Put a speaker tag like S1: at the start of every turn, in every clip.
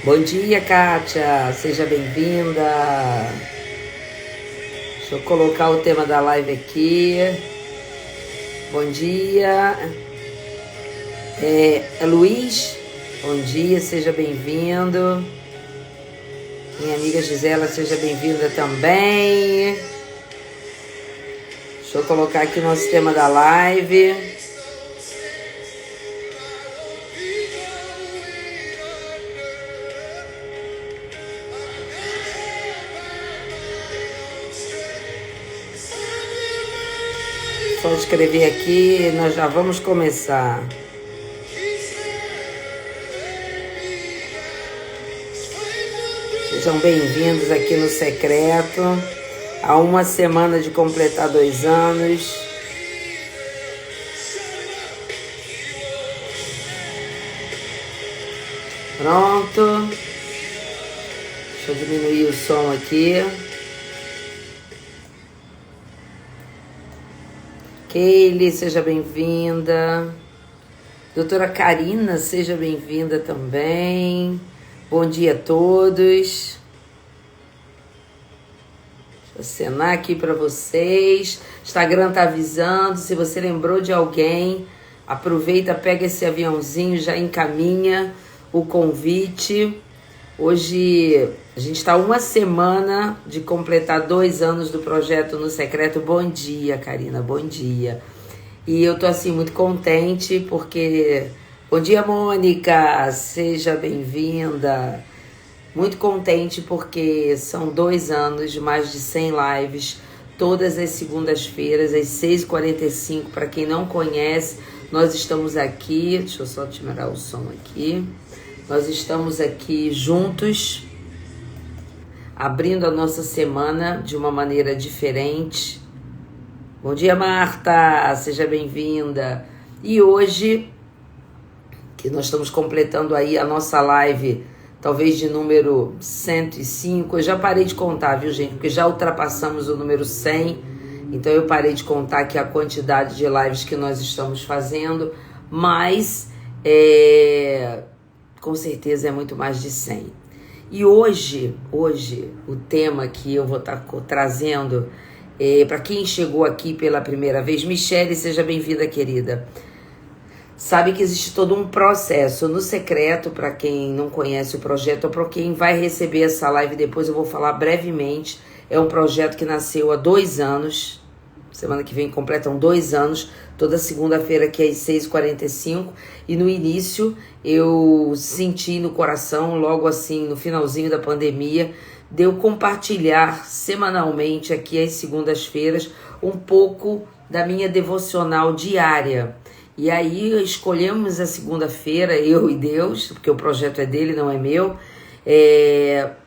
S1: Bom dia, Kátia, seja bem-vinda. Deixa eu colocar o tema da live aqui. Bom dia. É Luiz, bom dia, seja bem-vindo. Minha amiga Gisela, seja bem-vinda também. Deixa eu colocar aqui o nosso tema da live. Só escrever aqui, nós já vamos começar. Sejam bem-vindos aqui no Secreto, há uma semana de completar 2 anos. Pronto. Deixa eu diminuir o som aqui. Keile, seja bem-vinda. Doutora Karina, seja bem-vinda também. Bom dia a todos. Deixa eu acenar aqui para vocês. Instagram tá avisando. Se você lembrou de alguém, aproveita, pega esse aviãozinho, já encaminha o convite. Hoje a gente está uma semana de completar 2 anos do projeto No Secreto. Bom dia, Karina, bom dia. E eu tô assim muito contente porque... Bom dia, Mônica, seja bem-vinda. Muito contente porque são 2 anos de mais de 100 lives, todas as segundas-feiras, às 6h45. Para quem não conhece, nós estamos aqui, deixa eu só tirar o som aqui. Nós estamos aqui juntos, abrindo a nossa semana de uma maneira diferente. Bom dia, Marta, seja bem-vinda. E hoje, que nós estamos completando aí a nossa live, talvez de número 105, eu já parei de contar, viu, gente? Porque já ultrapassamos o número 100, então eu parei de contar aqui a quantidade de lives que nós estamos fazendo, mas com certeza é muito mais de 100. E hoje o tema que eu vou estar trazendo, para quem chegou aqui pela primeira vez, Michele, seja bem-vinda, querida. Sabe que existe todo um processo no secreto, para quem não conhece o projeto, ou para quem vai receber essa live depois, eu vou falar brevemente. É um projeto que nasceu há 2 anos, semana que vem completam 2 anos, toda segunda-feira aqui às 6h45, e no início eu senti no coração, logo assim, no finalzinho da pandemia, de eu compartilhar semanalmente aqui às segundas-feiras um pouco da minha devocional diária. E aí escolhemos a segunda-feira, eu e Deus, porque o projeto é dele, não é meu,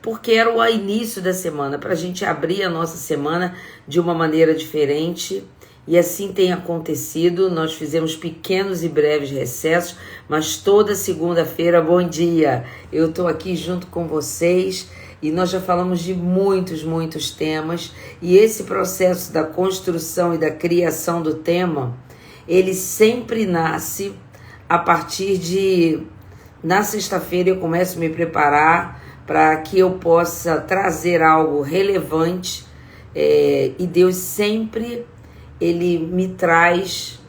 S1: porque era o início da semana, para a gente abrir a nossa semana de uma maneira diferente. E assim tem acontecido. Nós fizemos pequenos e breves recessos, mas toda segunda-feira, bom dia, eu estou aqui junto com vocês. E nós já falamos de muitos temas. E esse processo da construção e da criação do tema, ele sempre nasce a partir de... Na sexta-feira eu começo a me preparar para que eu possa trazer algo relevante. E Deus sempre, Ele me traz,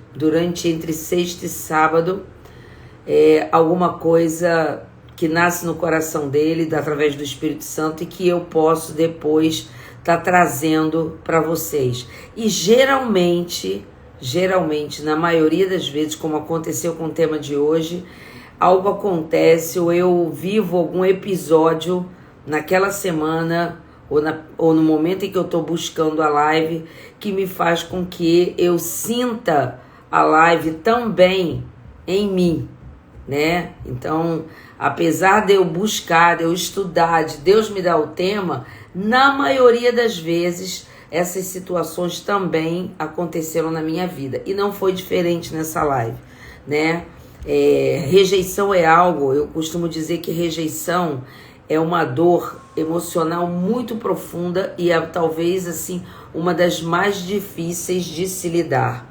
S1: entre sexta e sábado, alguma coisa que nasce no coração dele, através do Espírito Santo, e que eu posso depois estar trazendo para vocês. E geralmente, na maioria das vezes, como aconteceu com o tema de hoje, algo acontece, ou eu vivo algum episódio naquela semana, ou no momento em que eu estou buscando a live, que me faz com que eu sinta a live também em mim, né? Então, apesar de eu buscar, de eu estudar, de Deus me dar o tema, na maioria das vezes essas situações também aconteceram na minha vida. E não foi diferente nessa live, né? Rejeição é algo, eu costumo dizer que rejeição é uma dor emocional muito profunda e é talvez assim uma das mais difíceis de se lidar,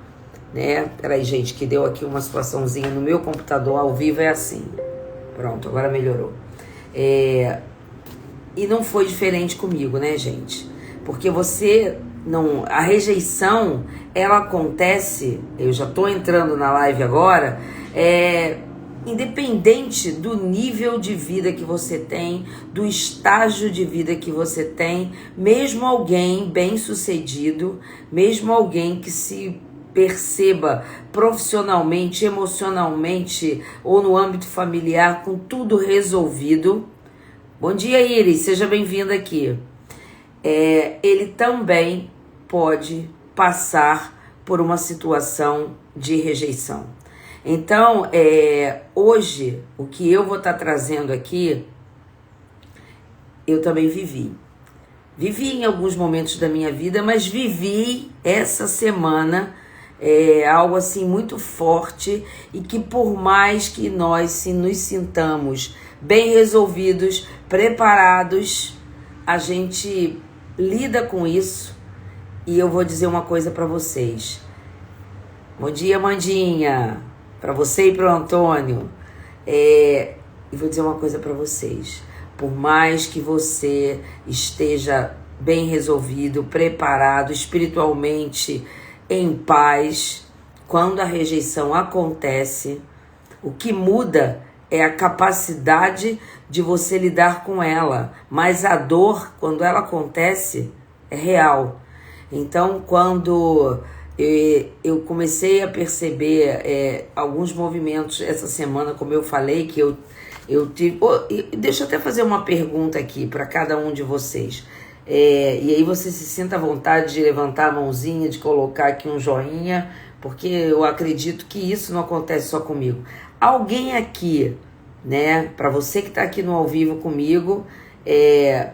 S1: né? Peraí, gente, que deu aqui uma situaçãozinha no meu computador, ao vivo é assim. Pronto, agora melhorou. E não foi diferente comigo, né, gente? Porque a rejeição, ela acontece, eu já tô entrando na live agora, independente do nível de vida que você tem, do estágio de vida que você tem, mesmo alguém bem-sucedido, mesmo alguém que se perceba profissionalmente, emocionalmente ou no âmbito familiar com tudo resolvido. Bom dia, Iris, seja bem-vinda aqui. Ele também pode passar por uma situação de rejeição. Então, hoje, o que eu vou estar trazendo aqui, eu também vivi. Vivi em alguns momentos da minha vida, mas vivi essa semana algo assim muito forte e que por mais que nós nos sintamos bem resolvidos, preparados, a gente lida com isso. E eu vou dizer uma coisa para vocês. Bom dia, Mandinha, para você e para o Antônio. E vou dizer uma coisa para vocês. Por mais que você esteja bem resolvido, preparado, espiritualmente em paz, quando a rejeição acontece, o que muda é a capacidade de você lidar com ela. Mas a dor, quando ela acontece, é real. Então, quando eu comecei a perceber alguns movimentos essa semana, como eu falei, que eu tive... deixa eu até fazer uma pergunta aqui para cada um de vocês. E aí você se sinta à vontade de levantar a mãozinha, de colocar aqui um joinha, porque eu acredito que isso não acontece só comigo. Alguém aqui, né, para você que está aqui no ao vivo comigo,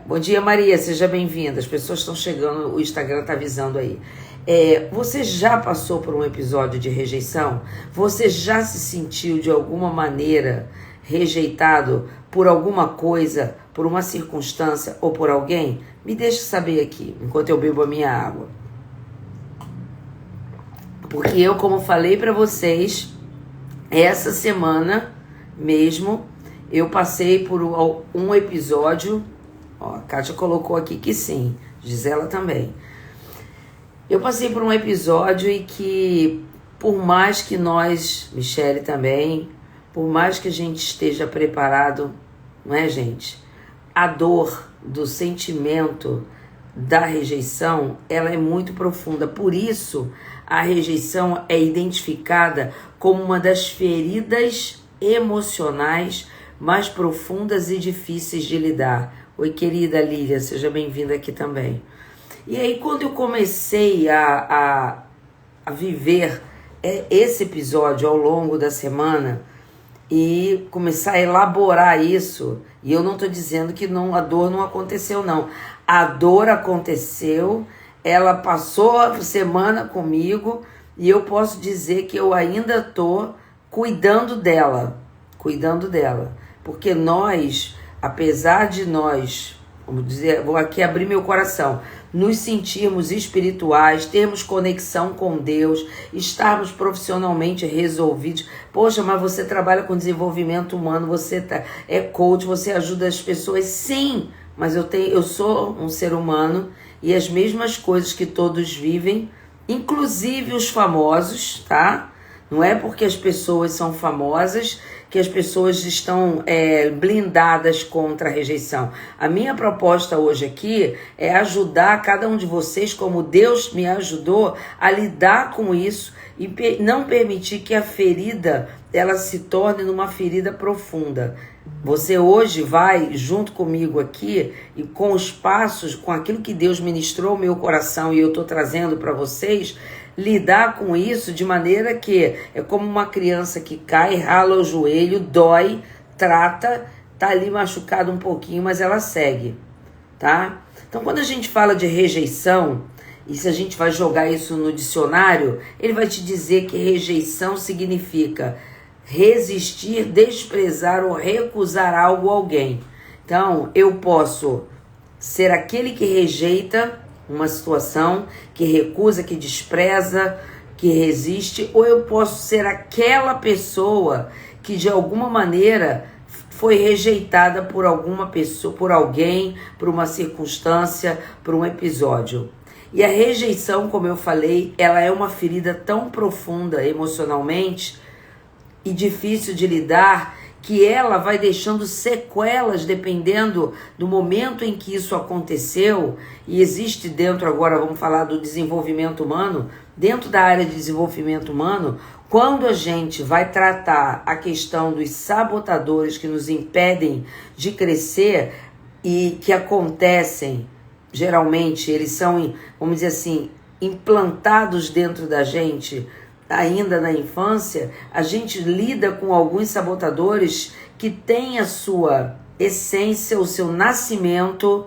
S1: bom dia, Maria, seja bem-vinda. As pessoas estão chegando, o Instagram está avisando aí. Você já passou por um episódio de rejeição? Você já se sentiu de alguma maneira rejeitado por alguma coisa, por uma circunstância ou por alguém? Me deixe saber aqui, enquanto eu bebo a minha água. Porque eu, como falei para vocês, essa semana mesmo, eu passei por um episódio, a Kátia colocou aqui que sim, Gisela também. Eu passei por um episódio em que, por mais que nós, Michele também, por mais que a gente esteja preparado, não é, gente? A dor do sentimento da rejeição, ela é muito profunda. Por isso, a rejeição é identificada como uma das feridas emocionais mais profundas e difíceis de lidar. Oi, querida Lília, seja bem-vinda aqui também. E aí, quando eu comecei a viver esse episódio ao longo da semana e começar a elaborar isso, e eu não estou dizendo que a dor não aconteceu, não. A dor aconteceu, ela passou a semana comigo e eu posso dizer que eu ainda estou cuidando dela. Porque nós, apesar de nós, vamos dizer, vou aqui abrir meu coração, nos sentirmos espirituais, termos conexão com Deus, estarmos profissionalmente resolvidos. Poxa, mas você trabalha com desenvolvimento humano, você é coach, você ajuda as pessoas. Sim, mas eu sou um ser humano e as mesmas coisas que todos vivem, inclusive os famosos, tá? Não é porque as pessoas são famosas que as pessoas estão blindadas contra a rejeição. A minha proposta hoje aqui é ajudar cada um de vocês, como Deus me ajudou, a lidar com isso e não permitir que a ferida ela se torne numa ferida profunda. Você hoje vai, junto comigo aqui, e com os passos, com aquilo que Deus ministrou ao meu coração e eu estou trazendo para vocês, lidar com isso de maneira que é como uma criança que cai, rala o joelho, dói, trata, tá ali machucado um pouquinho, mas ela segue, tá? Então, quando a gente fala de rejeição, e se a gente vai jogar isso no dicionário, ele vai te dizer que rejeição significa resistir, desprezar ou recusar algo ou alguém. Então, eu posso ser aquele que rejeita uma situação, que recusa, que despreza, que resiste, ou eu posso ser aquela pessoa que de alguma maneira foi rejeitada por alguma pessoa, por alguém, por uma circunstância, por um episódio. E a rejeição, como eu falei, ela é uma ferida tão profunda emocionalmente e difícil de lidar, que ela vai deixando sequelas dependendo do momento em que isso aconteceu. E existe dentro, agora vamos falar do desenvolvimento humano, dentro da área de desenvolvimento humano, quando a gente vai tratar a questão dos sabotadores que nos impedem de crescer e que acontecem, geralmente eles são, vamos dizer assim, implantados dentro da gente ainda na infância, a gente lida com alguns sabotadores que têm a sua essência, o seu nascimento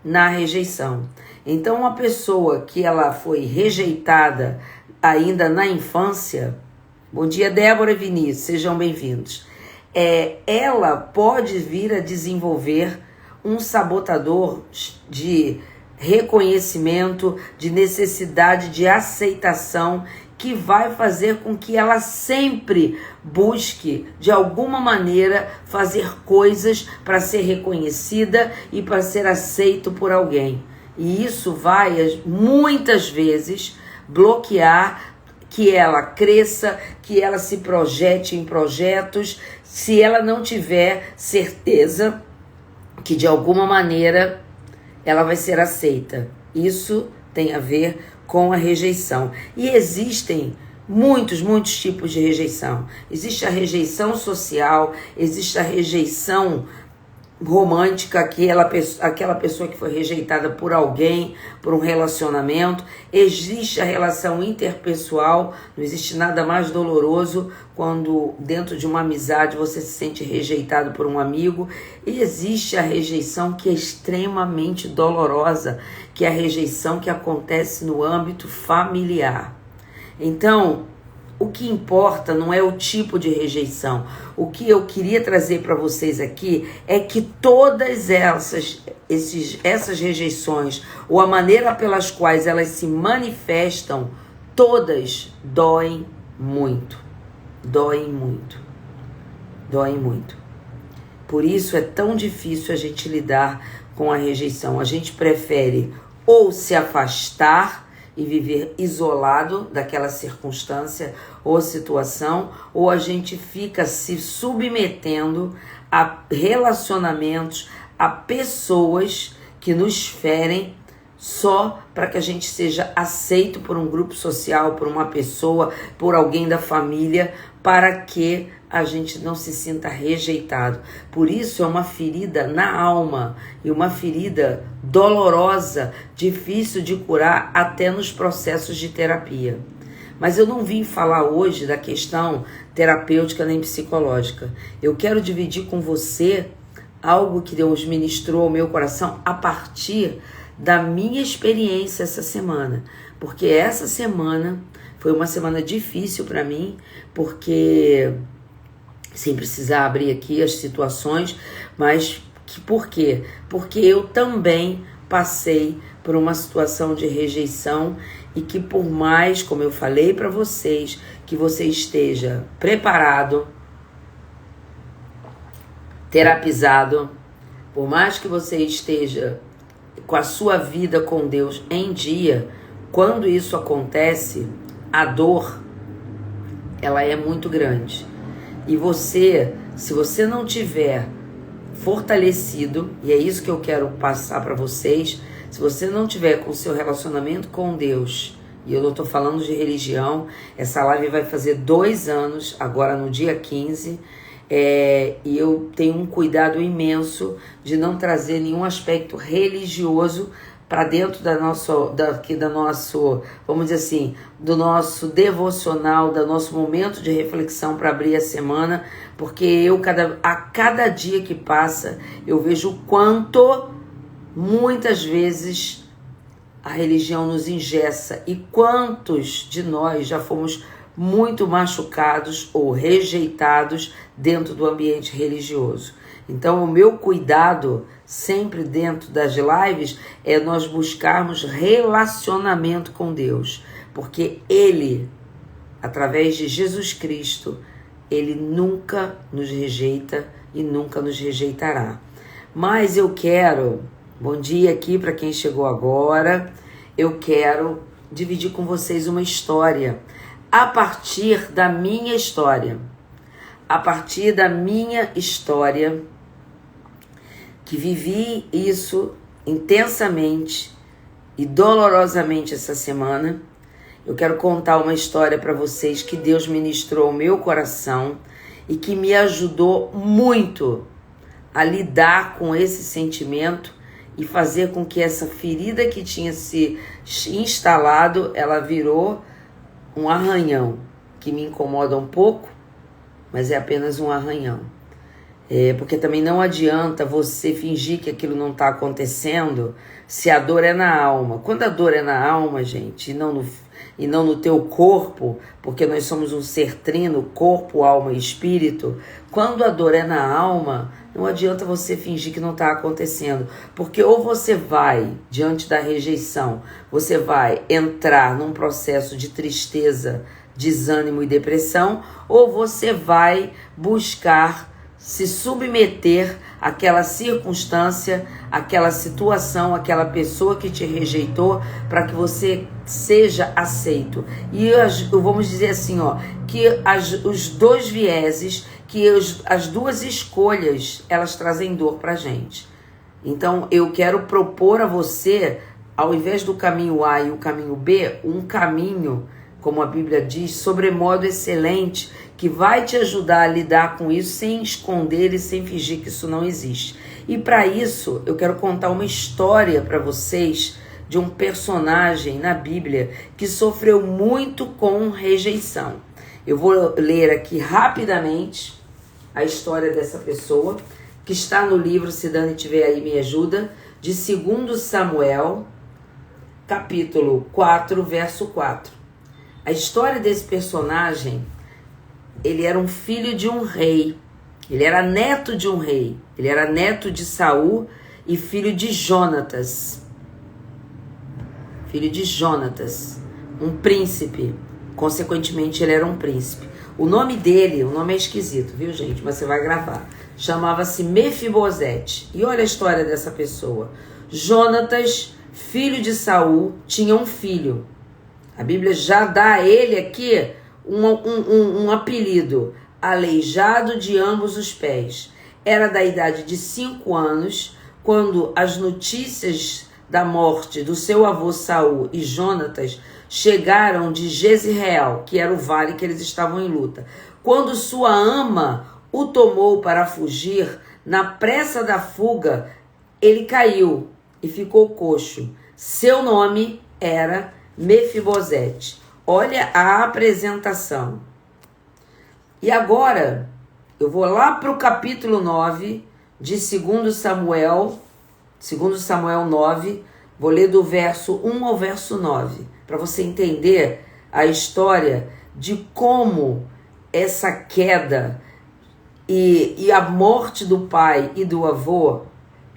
S1: na rejeição. Então, uma pessoa que ela foi rejeitada ainda na infância, bom dia Débora e Vinícius, sejam bem-vindos, ela pode vir a desenvolver um sabotador de reconhecimento, de necessidade de aceitação, que vai fazer com que ela sempre busque, de alguma maneira, fazer coisas para ser reconhecida e para ser aceito por alguém. E isso vai, muitas vezes, bloquear que ela cresça, que ela se projete em projetos, se ela não tiver certeza que, de alguma maneira, ela vai ser aceita. Isso tem a ver com a rejeição. E existem muitos tipos de rejeição. Existe a rejeição social, existe a rejeição romântica, aquela pessoa que foi rejeitada por alguém, por um relacionamento. Existe a relação interpessoal, não existe nada mais doloroso quando dentro de uma amizade você se sente rejeitado por um amigo. E existe a rejeição que é extremamente dolorosa, que é a rejeição que acontece no âmbito familiar. Então, o que importa não é o tipo de rejeição. O que eu queria trazer para vocês aqui é que todas essas rejeições, ou a maneira pelas quais elas se manifestam, todas doem muito. Doem muito. Doem muito. Por isso é tão difícil a gente lidar com a rejeição. A gente prefere ou se afastar e viver isolado daquela circunstância ou situação, ou a gente fica se submetendo a relacionamentos, a pessoas que nos ferem só para que a gente seja aceito por um grupo social, por uma pessoa, por alguém da família, para que a gente não se sinta rejeitado. Por isso é uma ferida na alma e uma ferida dolorosa, difícil de curar até nos processos de terapia. Mas eu não vim falar hoje da questão terapêutica nem psicológica. Eu quero dividir com você algo que Deus ministrou ao meu coração a partir da minha experiência essa semana. Porque essa semana foi uma semana difícil para mim, porque, sem precisar abrir aqui as situações, mas por quê? Porque eu também passei por uma situação de rejeição e que, por mais, como eu falei para vocês, que você esteja preparado, terapizado, por mais que você esteja com a sua vida com Deus em dia, quando isso acontece, a dor, ela é muito grande. E você, se você não tiver fortalecido, e é isso que eu quero passar para vocês, se você não tiver com o seu relacionamento com Deus, e eu não estou falando de religião, essa live vai fazer 2 anos, agora no dia 15, e eu tenho um cuidado imenso de não trazer nenhum aspecto religioso para dentro da nosso, vamos dizer assim, do nosso devocional, do nosso momento de reflexão para abrir a semana, porque a cada dia que passa, eu vejo o quanto muitas vezes a religião nos engessa e quantos de nós já fomos muito machucados ou rejeitados dentro do ambiente religioso. Então, o meu cuidado sempre dentro das lives é nós buscarmos relacionamento com Deus, porque Ele, através de Jesus Cristo, Ele nunca nos rejeita e nunca nos rejeitará. Mas eu quero, bom dia aqui para quem chegou agora, eu quero dividir com vocês uma história, a partir da minha história. A partir da minha história, que vivi isso intensamente e dolorosamente essa semana, eu quero contar uma história para vocês que Deus ministrou ao meu coração e que me ajudou muito a lidar com esse sentimento e fazer com que essa ferida que tinha se instalado, ela virou um arranhão, que me incomoda um pouco, mas é apenas um arranhão. Porque também não adianta você fingir que aquilo não está acontecendo se a dor é na alma. Quando a dor é na alma, gente, e não no teu corpo, porque nós somos um ser trino, corpo, alma e espírito, quando a dor é na alma, não adianta você fingir que não está acontecendo, porque ou você vai, diante da rejeição, você vai entrar num processo de tristeza, desânimo e depressão, ou você vai buscar se submeter àquela circunstância, àquela situação, àquela pessoa que te rejeitou, para que você seja aceito. E vamos dizer assim, que os dois vieses, que as duas escolhas, elas trazem dor pra gente. Então, eu quero propor a você, ao invés do caminho A e o caminho B, um caminho, como a Bíblia diz, sobremodo excelente, que vai te ajudar a lidar com isso sem esconder e sem fingir que isso não existe. E para isso, eu quero contar uma história para vocês de um personagem na Bíblia que sofreu muito com rejeição. Eu vou ler aqui rapidamente a história dessa pessoa, que está no livro, se Dani tiver aí me ajuda, de 2 Samuel, capítulo 4, verso 4. A história desse personagem, ele era um filho de um rei, ele era neto de um rei, ele era neto de Saul e filho de Jonatas. Filho de Jonatas, um príncipe, consequentemente ele era um príncipe. O nome dele, o nome é esquisito, viu gente, mas você vai gravar, chamava-se Mefibosete. E olha a história dessa pessoa. Jonatas, filho de Saul, tinha um filho. A Bíblia já dá a ele aqui um apelido, aleijado de ambos os pés. Era da idade de 5 anos, quando as notícias da morte do seu avô Saul e Jonatas chegaram de Jezreel, que era o vale que eles estavam em luta. Quando sua ama o tomou para fugir, na pressa da fuga, ele caiu e ficou coxo. Seu nome era Mefibosete. Olha a apresentação. E agora, eu vou lá para o capítulo 9 de 2 Samuel 9, vou ler do verso 1 ao verso 9, para você entender a história de como essa queda e a morte do pai e do avô,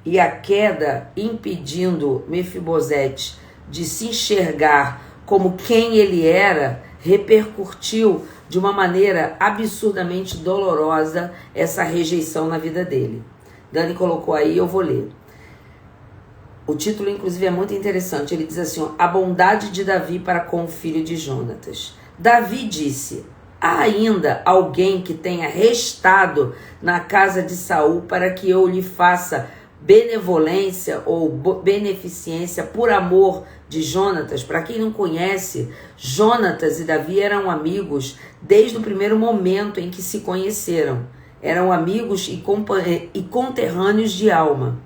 S1: e a queda impedindo Mefibosete de se enxergar como quem ele era, repercutiu de uma maneira absurdamente dolorosa essa rejeição na vida dele. Dani colocou aí, eu vou ler. O título, inclusive, é muito interessante. Ele diz assim, a bondade de Davi para com o filho de Jonatas. Davi disse, há ainda alguém que tenha restado na casa de Saul para que eu lhe faça benevolência ou beneficência por amor de Jonatas? Para quem não conhece, Jonatas e Davi eram amigos desde o primeiro momento em que se conheceram. Eram amigos e conterrâneos de alma.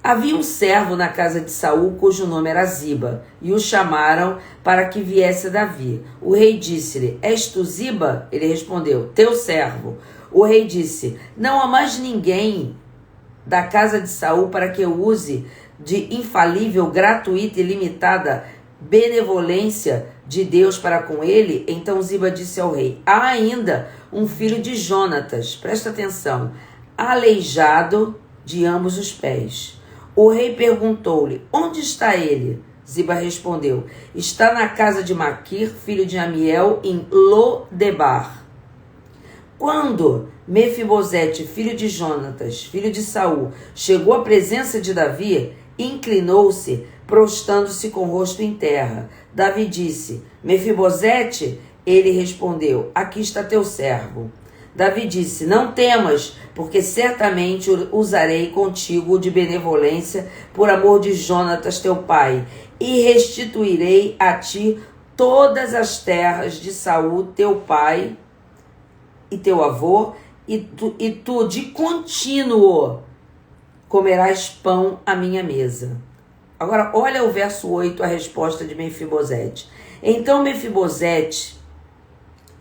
S1: Havia um servo na casa de Saul cujo nome era Ziba, e o chamaram para que viesse a Davi. O rei disse-lhe, és tu Ziba? Ele respondeu, teu servo. O rei disse, não há mais ninguém da casa de Saul para que eu use de infalível, gratuita e limitada benevolência de Deus para com ele? Então Ziba disse ao rei, há ainda um filho de Jonatas, presta atenção, aleijado de ambos os pés. O rei perguntou-lhe, onde está ele? Ziba respondeu, está na casa de Maquir, filho de Amiel, em Lodebar. Quando Mefibosete, filho de Jonatas, filho de Saul, chegou à presença de Davi, inclinou-se, prostrando-se com o rosto em terra. Davi disse: Mefibosete? Ele respondeu: aqui está teu servo. Davi disse: não temas, porque certamente usarei contigo de benevolência por amor de Jonatas teu pai, e restituirei a ti todas as terras de Saul teu pai e teu avô, e tu de contínuo comerás pão à minha mesa. Agora olha o verso 8, a resposta de Mefibosete. Então Mefibosete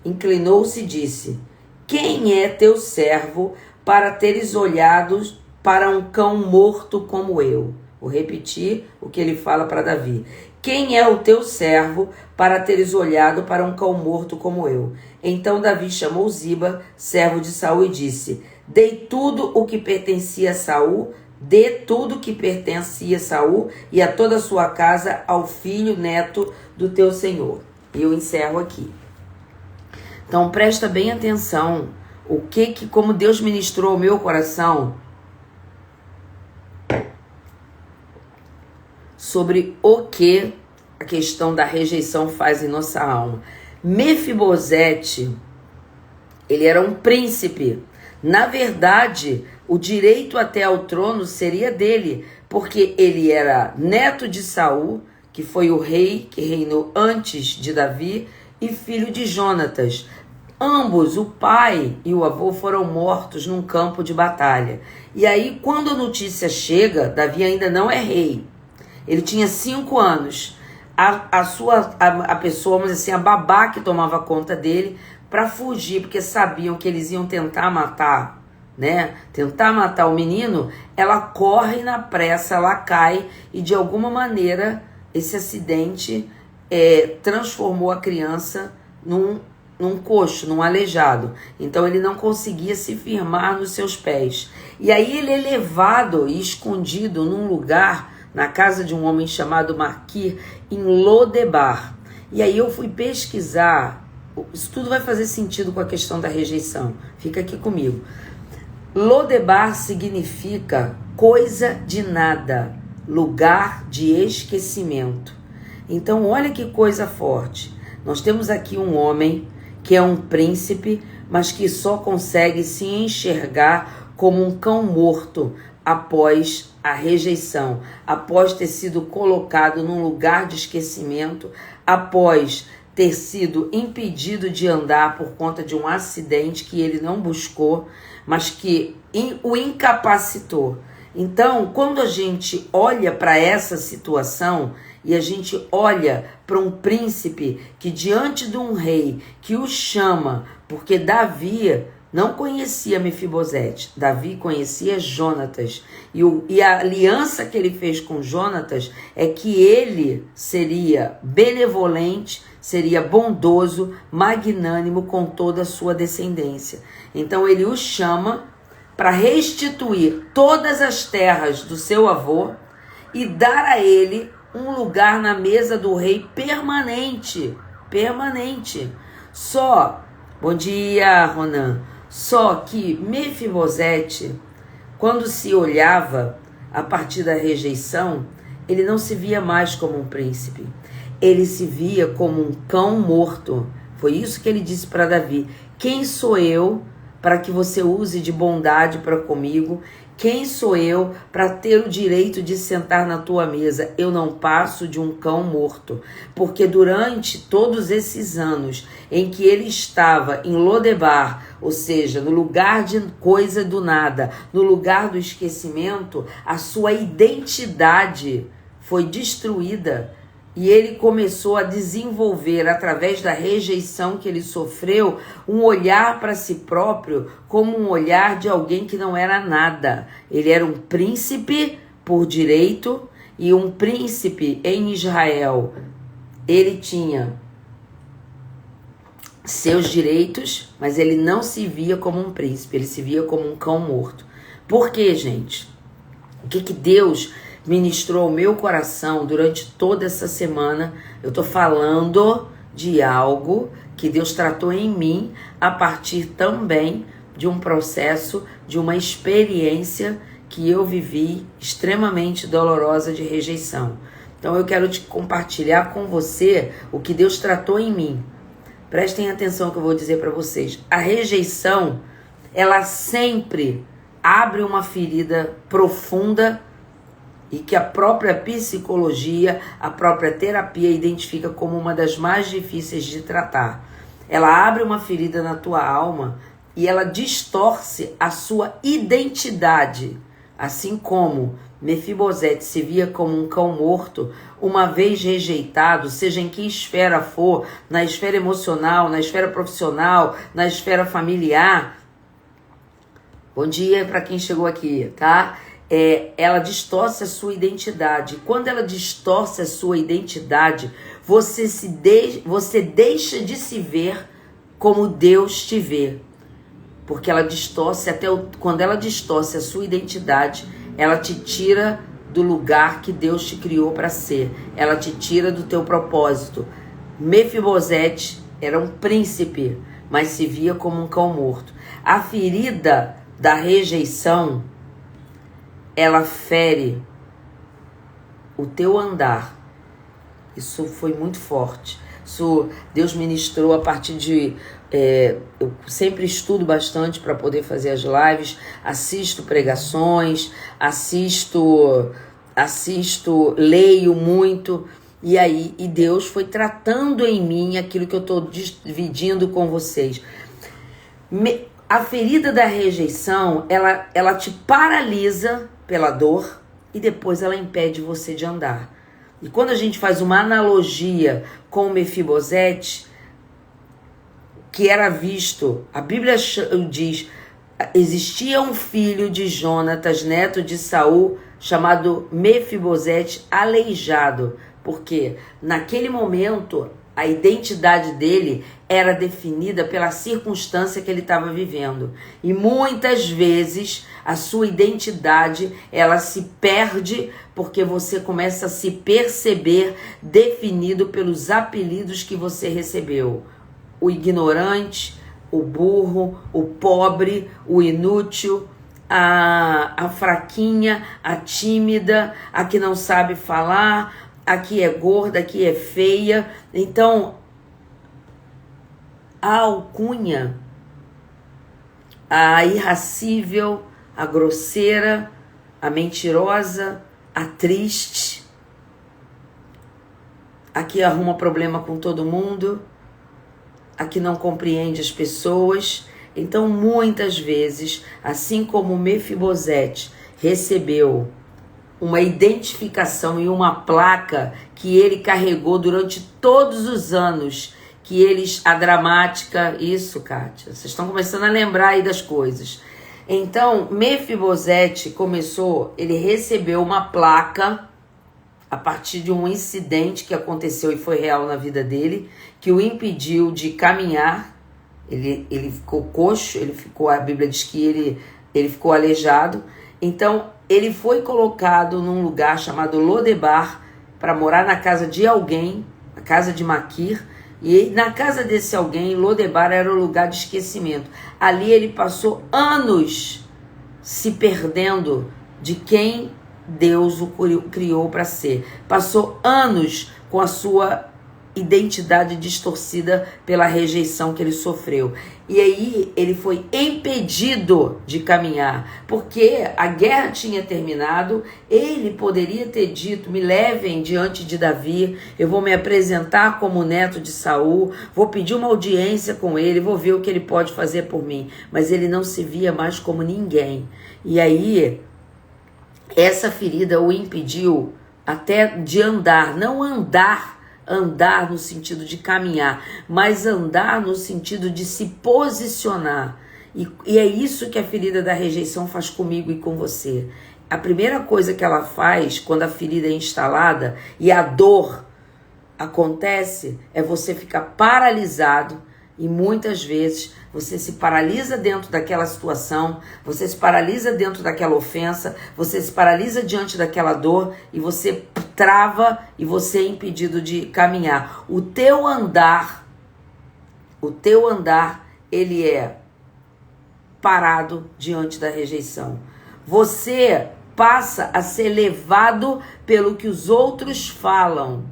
S1: inclinou-se e disse: quem é teu servo para teres olhado para um cão morto como eu? Vou repetir o que ele fala para Davi. Quem é o teu servo para teres olhado para um cão morto como eu? Então Davi chamou Ziba, servo de Saul, e disse: dei tudo o que pertencia a Saul, dê tudo o que pertencia a Saul e a toda a sua casa ao filho neto do teu senhor. E eu encerro aqui. Então presta bem atenção como Deus ministrou o meu coração sobre o que a questão da rejeição faz em nossa alma. Mefibosete, ele era um príncipe. Na verdade, o direito até ao trono seria dele, porque ele era neto de Saul, que foi o rei que reinou antes de Davi, e filho de Jonatas. Ambos, o pai e o avô, foram mortos num campo de batalha. E aí, quando a notícia chega, Davi ainda não é rei. Ele tinha 5 anos. A pessoa, vamos dizer assim, a babá que tomava conta dele, para fugir, porque sabiam que eles iam tentar matar, né? Tentar matar o menino, ela corre na pressa, ela cai, e de alguma maneira esse acidente transformou a criança num coxo, num aleijado. Então ele não conseguia se firmar nos seus pés. E aí ele é levado e escondido num lugar, na casa de um homem chamado Maquir, em Lodebar. E aí eu fui pesquisar, isso tudo vai fazer sentido com a questão da rejeição. Fica aqui comigo. Lodebar significa coisa de nada, lugar de esquecimento. Então olha que coisa forte. Nós temos aqui um homem que é um príncipe, mas que só consegue se enxergar como um cão morto após a rejeição, após ter sido colocado num lugar de esquecimento, após ter sido impedido de andar por conta de um acidente que ele não buscou, mas que o incapacitou. Então, quando a gente olha para essa situação e a gente olha para um príncipe que diante de um rei que o chama, porque Davi não conhecia Mefibosete, Davi conhecia Jonatas, e a aliança que ele fez com Jonatas é que ele seria benevolente, seria bondoso, magnânimo com toda a sua descendência. Então ele o chama para restituir todas as terras do seu avô e dar a ele um lugar na mesa do rei permanente. Bom dia, Ronan. Só que Mefibosete, quando se olhava a partir da rejeição, ele não se via mais como um príncipe. Ele se via como um cão morto. Foi isso que ele disse para Davi: quem sou eu para que você use de bondade para comigo? Quem sou eu para ter o direito de sentar na tua mesa? Eu não passo de um cão morto. Porque durante todos esses anos em que ele estava em Lodebar, ou seja, no lugar de coisa do nada, no lugar do esquecimento, a sua identidade foi destruída. E ele começou a desenvolver, através da rejeição que ele sofreu, um olhar para si próprio como um olhar de alguém que não era nada. Ele era um príncipe por direito, e um príncipe em Israel, ele tinha seus direitos, mas ele não se via como um príncipe, ele se via como um cão morto. Por quê, gente? O que Deus ministrou o meu coração durante toda essa semana? Eu tô falando de algo que Deus tratou em mim a partir também de um processo, de uma experiência que eu vivi extremamente dolorosa de rejeição. Então eu quero te compartilhar com você o que Deus tratou em mim. Prestem atenção no que eu vou dizer para vocês. A rejeição, ela sempre abre uma ferida profunda e que a própria psicologia, a própria terapia identifica como uma das mais difíceis de tratar. Ela abre uma ferida na tua alma e ela distorce a sua identidade, assim como Mefibosete se via como um cão morto, uma vez rejeitado, seja em que esfera for, na esfera emocional, na esfera profissional, na esfera familiar. Bom dia para quem chegou aqui, tá? Ela distorce a sua identidade. Quando ela distorce a sua identidade, você deixa de se ver como Deus te vê. Porque ela distorce, quando ela distorce a sua identidade, ela te tira do lugar que Deus te criou para ser. Ela te tira do teu propósito. Mefibosete era um príncipe, mas se via como um cão morto. A ferida da rejeição, ela fere o teu andar. Isso foi muito forte. Isso Deus ministrou a partir de... eu sempre estudo bastante para poder fazer as lives, assisto pregações, leio muito. E Deus foi tratando em mim aquilo que eu estou dividindo com vocês. A ferida da rejeição, ela te paralisa pela dor e depois ela impede você de andar. E quando a gente faz uma analogia com Mefibosete, que era visto, a Bíblia diz, existia um filho de Jonatas, neto de Saul, chamado Mefibosete, aleijado, porque naquele momento a identidade dele era definida pela circunstância que ele estava vivendo. E muitas vezes a sua identidade, ela se perde porque você começa a se perceber definido pelos apelidos que você recebeu. O ignorante, o burro, o pobre, o inútil, a fraquinha, a tímida, a que não sabe falar, a que é gorda, a que é feia. Então, a alcunha, a irracível, a grosseira, a mentirosa, a triste, a que arruma problema com todo mundo, a que não compreende as pessoas. Então, muitas vezes, assim como Mefibosete recebeu uma identificação e uma placa que ele carregou durante todos os anos, que a dramática, isso, Kátia, vocês estão começando a lembrar aí das coisas. Então, Mefibosete ele recebeu uma placa a partir de um incidente que aconteceu e foi real na vida dele, que o impediu de caminhar. Ele ficou coxo, a Bíblia diz que ele ficou aleijado. Então, ele foi colocado num lugar chamado Lodebar para morar na casa de alguém, a casa de Maquir, e na casa desse alguém, Lodebar era o lugar de esquecimento. Ali ele passou anos se perdendo de quem Deus o criou para ser. Passou anos com a sua identidade distorcida pela rejeição que ele sofreu. E aí ele foi impedido de caminhar, porque a guerra tinha terminado. Ele poderia ter dito: me levem diante de Davi, eu vou me apresentar como neto de Saul, vou pedir uma audiência com ele, vou ver o que ele pode fazer por mim. Mas ele não se via mais como ninguém. E aí essa ferida o impediu até de andar, não andar no sentido de caminhar, mas andar no sentido de se posicionar. E é isso que a ferida da rejeição faz comigo e com você. A primeira coisa que ela faz quando a ferida é instalada e a dor acontece é você ficar paralisado. E muitas vezes você se paralisa dentro daquela situação, você se paralisa dentro daquela ofensa, você se paralisa diante daquela dor e você trava e você é impedido de caminhar. O teu andar O teu andar, ele é parado diante da rejeição. Você passa a ser levado pelo que os outros falam.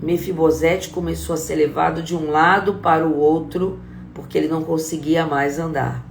S1: Mefibosete começou a ser levado de um lado para o outro, porque ele não conseguia mais andar.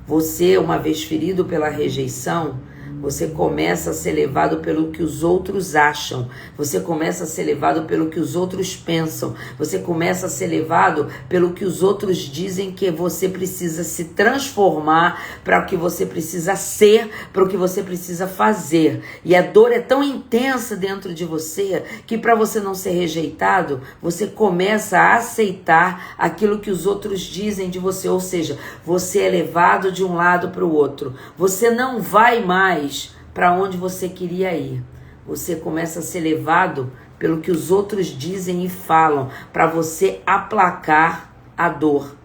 S1: Você, uma vez ferido pela rejeição, você começa a ser levado pelo que os outros acham. Você começa a ser levado pelo que os outros pensam. Você começa a ser levado pelo que os outros dizem que você precisa se transformar, para o que você precisa ser, para o que você precisa fazer. E a dor é tão intensa dentro de você que, para você não ser rejeitado, você começa a aceitar aquilo que os outros dizem de você. Ou seja, você é levado de um lado para o outro. Você não vai mais para onde você queria ir. Você começa a ser levado pelo que os outros dizem e falam, para você aplacar a dor.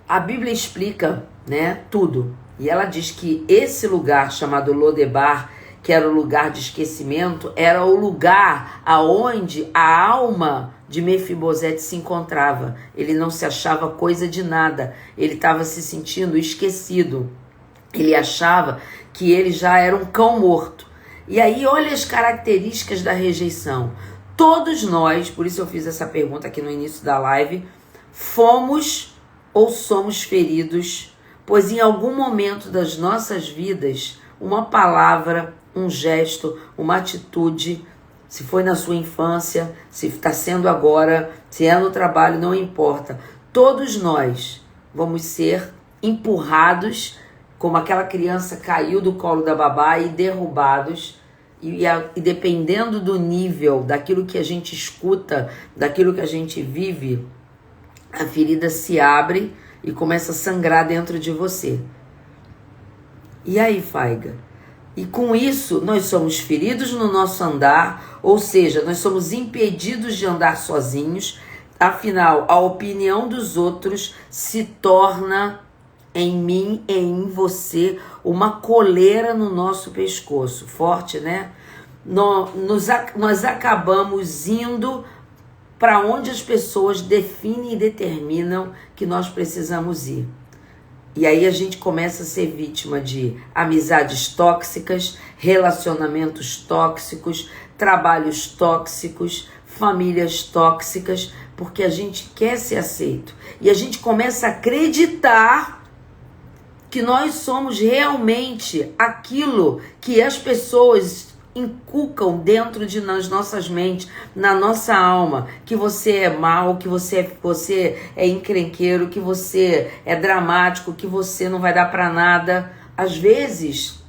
S1: A Bíblia explica, né, tudo. E ela diz que esse lugar chamado Lodebar, que era o lugar de esquecimento, era o lugar aonde a alma de Mefibosete se encontrava. Ele não se achava coisa de nada. Ele estava se sentindo esquecido. Ele achava que ele já era um cão morto. E aí, olha as características da rejeição. Todos nós, por isso eu fiz essa pergunta aqui no início da live, fomos ou somos feridos, pois em algum momento das nossas vidas, uma palavra, um gesto, uma atitude, se foi na sua infância, se está sendo agora, se é no trabalho, não importa. Todos nós vamos ser empurrados, como aquela criança caiu do colo da babá, e derrubados. E dependendo do nível, daquilo que a gente escuta, daquilo que a gente vive, a ferida se abre e começa a sangrar dentro de você. E aí, Faiga? E com isso, nós somos feridos no nosso andar, ou seja, nós somos impedidos de andar sozinhos. Afinal, a opinião dos outros se torna em mim e em você uma coleira no nosso pescoço. Forte, né? Nós acabamos indo para onde as pessoas definem e determinam que nós precisamos ir. E aí a gente começa a ser vítima de amizades tóxicas, relacionamentos tóxicos, trabalhos tóxicos, famílias tóxicas, porque a gente quer ser aceito. E a gente começa a acreditar que nós somos realmente aquilo que as pessoas inculcam dentro de nas nossas mentes, na nossa alma, que você é mau, que você é encrenqueiro, que você é dramático, que você não vai dar para nada. Às vezes,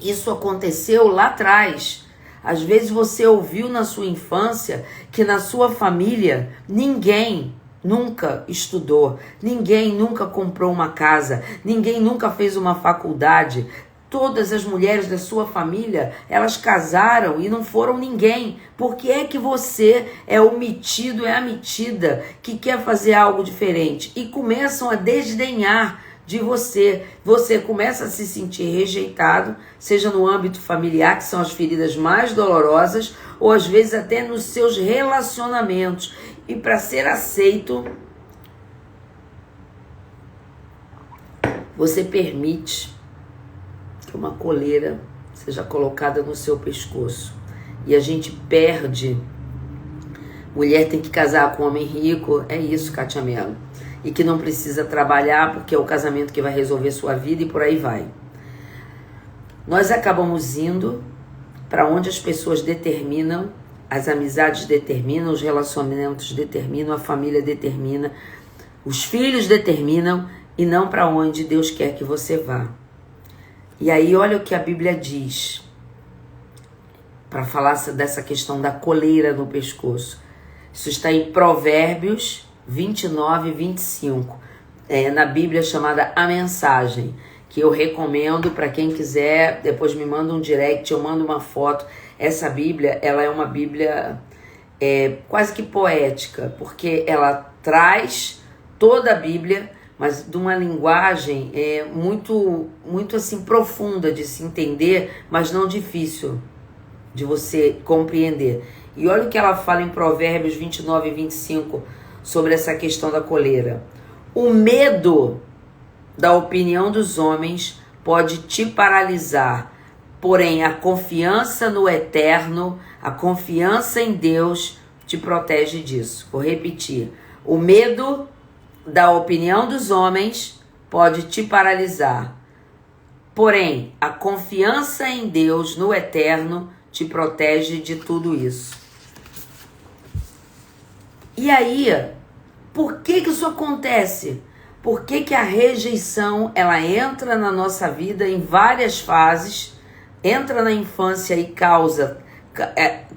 S1: isso aconteceu lá atrás. Às vezes você ouviu na sua infância que na sua família ninguém nunca estudou, ninguém nunca comprou uma casa, ninguém nunca fez uma faculdade. Todas as mulheres da sua família, elas casaram e não foram ninguém. Por que é que você é o metido, é a metida que quer fazer algo diferente? E começam a desdenhar de você. Você começa a se sentir rejeitado, seja no âmbito familiar, que são as feridas mais dolorosas, ou às vezes até nos seus relacionamentos. E para ser aceito, você permite que uma coleira seja colocada no seu pescoço. E a gente perde. Mulher tem que casar com homem rico, é isso, Kátia Mello. E que não precisa trabalhar porque é o casamento que vai resolver sua vida e por aí vai. Nós acabamos indo para onde as pessoas determinam, as amizades determinam, os relacionamentos determinam, a família determina, os filhos determinam e não para onde Deus quer que você vá. E aí olha o que a Bíblia diz para falar dessa questão da coleira no pescoço. Isso está em Provérbios 29 e 25, na Bíblia chamada A Mensagem, que eu recomendo para quem quiser, depois me manda um direct, eu mando uma foto. Essa Bíblia, ela é uma Bíblia quase que poética, porque ela traz toda a Bíblia, mas de uma linguagem muito, muito assim profunda de se entender, mas não difícil. de você compreender. E olha o que ela fala em Provérbios 29 e 25 sobre essa questão da coleira. O medo da opinião dos homens pode te paralisar, porém a confiança no eterno, a confiança em Deus te protege disso. Vou repetir. O medo da opinião dos homens pode te paralisar, porém a confiança em Deus, no eterno, te protege de tudo isso. E aí, por que isso acontece? Por que a rejeição, ela entra na nossa vida em várias fases, entra na infância e causa,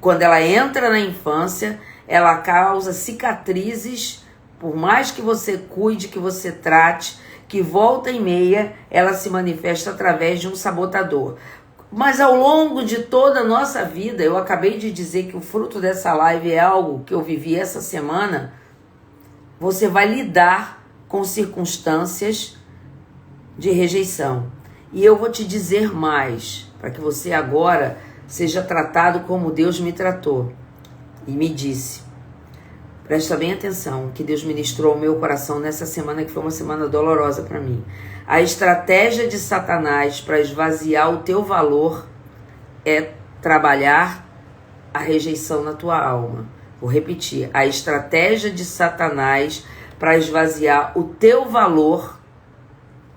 S1: quando ela entra na infância, ela causa cicatrizes, por mais que você cuide, que você trate, que volta e meia, ela se manifesta através de um sabotador. Mas ao longo de toda a nossa vida, eu acabei de dizer que o fruto dessa live é algo que eu vivi essa semana, você vai lidar com circunstâncias de rejeição. E eu vou te dizer mais, para que você agora seja tratado como Deus me tratou e me disse. Presta bem atenção, que Deus ministrou ao meu coração nessa semana, que foi uma semana dolorosa para mim. A estratégia de Satanás para esvaziar o teu valor é trabalhar a rejeição na tua alma. Vou repetir. A estratégia de Satanás para esvaziar o teu valor,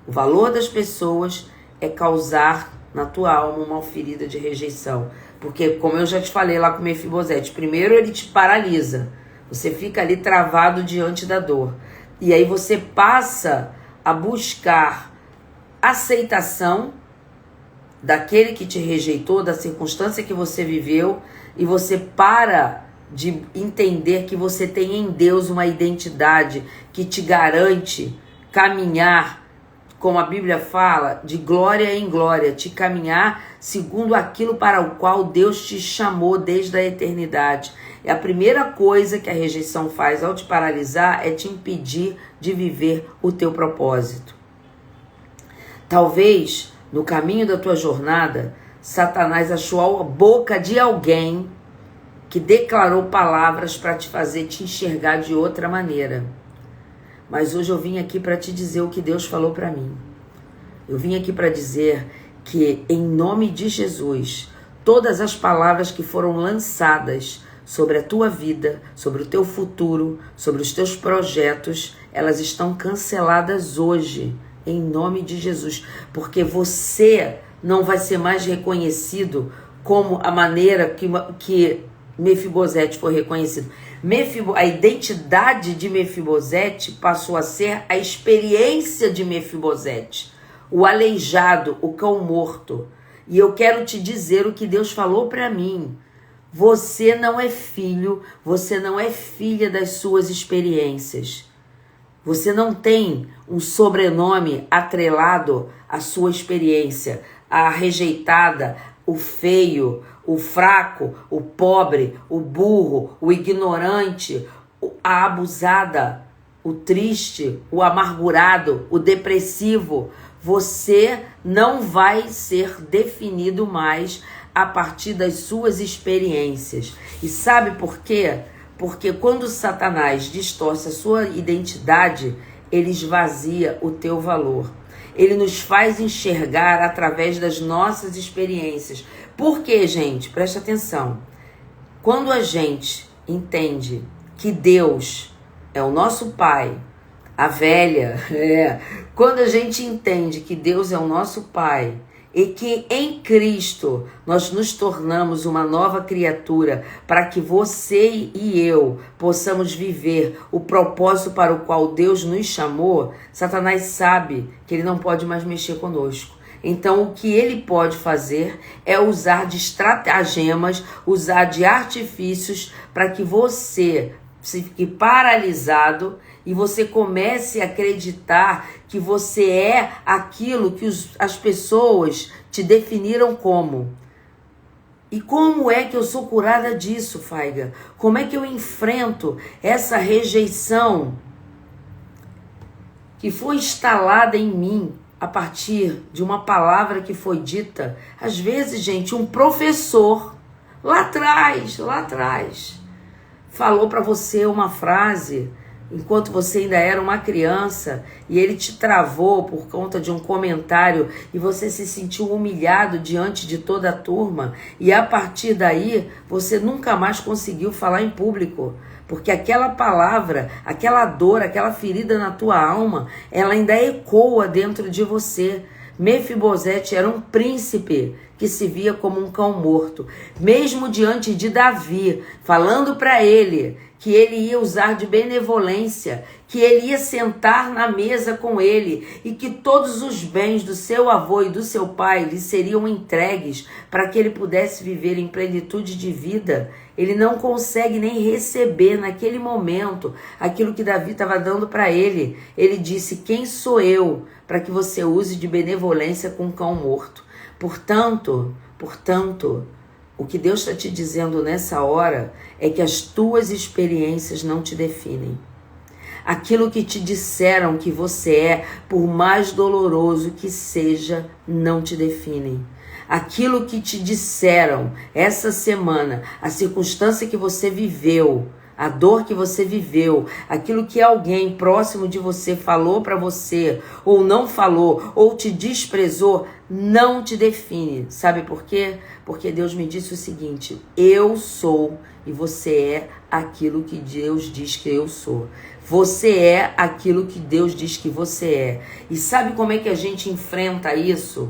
S1: o valor das pessoas, é causar na tua alma uma ferida de rejeição. Porque, como eu já te falei lá com Mefibosete, primeiro ele te paralisa. Você fica ali travado diante da dor. E aí você passa a buscar aceitação daquele que te rejeitou, da circunstância que você viveu, e você para de entender que você tem em Deus uma identidade que te garante caminhar, como a Bíblia fala, de glória em glória, te caminhar segundo aquilo para o qual Deus te chamou desde a eternidade. E a primeira coisa que a rejeição faz ao te paralisar é te impedir de viver o teu propósito. Talvez, no caminho da tua jornada, Satanás achou a boca de alguém que declarou palavras para te fazer te enxergar de outra maneira. Mas hoje eu vim aqui para te dizer o que Deus falou para mim. Eu vim aqui para dizer que, em nome de Jesus, todas as palavras que foram lançadas sobre a tua vida, sobre o teu futuro, sobre os teus projetos, elas estão canceladas hoje, em nome de Jesus. Porque você não vai ser mais reconhecido como a maneira que Mefibosete foi reconhecido. A identidade de Mefibosete passou a ser a experiência de Mefibosete, o aleijado, o cão morto. E eu quero te dizer o que Deus falou para mim. Você não é filho, você não é filha das suas experiências. Você não tem um sobrenome atrelado à sua experiência. A rejeitada, o feio, o fraco, o pobre, o burro, o ignorante, a abusada, o triste, o amargurado, o depressivo. Você não vai ser definido mais a partir das suas experiências. E sabe por quê? Porque quando Satanás distorce a sua identidade, ele esvazia o teu valor. Ele nos faz enxergar através das nossas experiências. Por quê, gente? Presta atenção. Quando a gente entende que Deus é o nosso Pai, a velha, quando a gente entende que Deus é o nosso Pai e que em Cristo nós nos tornamos uma nova criatura para que você e eu possamos viver o propósito para o qual Deus nos chamou, Satanás sabe que ele não pode mais mexer conosco. Então o que ele pode fazer é usar de estratagemas, usar de artifícios para que você se fique paralisado e você comece a acreditar que você é aquilo que as pessoas te definiram como. E como é que eu sou curada disso, Faiga? Como é que eu enfrento essa rejeição que foi instalada em mim a partir de uma palavra que foi dita? Às vezes, gente, um professor lá atrás, falou para você uma frase enquanto você ainda era uma criança e ele te travou por conta de um comentário e você se sentiu humilhado diante de toda a turma e a partir daí você nunca mais conseguiu falar em público, porque aquela palavra, aquela dor, aquela ferida na tua alma, ela ainda ecoa dentro de você. Mefibosete era um príncipe que se via como um cão morto, mesmo diante de Davi, falando para ele que ele ia usar de benevolência, que ele ia sentar na mesa com ele e que todos os bens do seu avô e do seu pai lhe seriam entregues para que ele pudesse viver em plenitude de vida. Ele não consegue nem receber naquele momento aquilo que Davi estava dando para ele. Ele disse: quem sou eu para que você use de benevolência com um cão morto? Portanto, o que Deus está te dizendo nessa hora é que as tuas experiências não te definem. Aquilo que te disseram que você é, por mais doloroso que seja, não te definem. Aquilo que te disseram essa semana, a circunstância que você viveu, a dor que você viveu, aquilo que alguém próximo de você falou para você, ou não falou, ou te desprezou, não te define. Sabe por quê? Porque Deus me disse o seguinte: eu sou e você é aquilo que Deus diz que eu sou. Você é aquilo que Deus diz que você é. E sabe como é que a gente enfrenta isso?